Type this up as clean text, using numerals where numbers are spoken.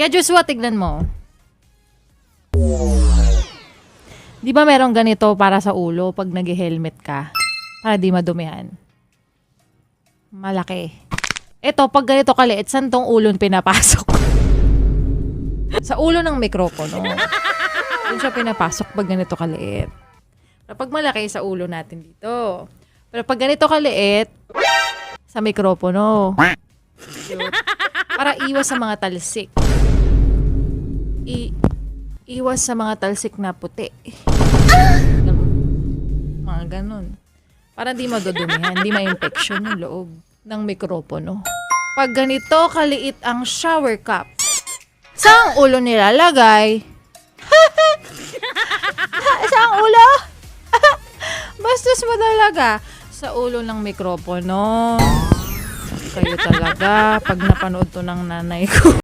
Kaya Joshua, tignan mo. Di ba merong ganito para sa ulo pag nag-helmet ka? Para di madumihan. Malaki. Ito, pag ganito kaliit, saan tong ulon pinapasok? Sa ulo ng mikropono. Doon siya pinapasok pag ganito kaliit. Pero pag malaki, sa ulo natin dito. Pero pag ganito kaliit, sa mikropono. Para iwas sa mga talsik. Iwas sa mga talsik na puti. Mga ganun. Para di madudumihan, di ma-infection yung loob ng mikropono. Pag ganito kaliit ang shower cup, saan ulo nilalagay? Saan ulo? Bastos mo talaga. Sa ulo ng mikropono. Kayo talaga, pag napanood to ng nanay ko.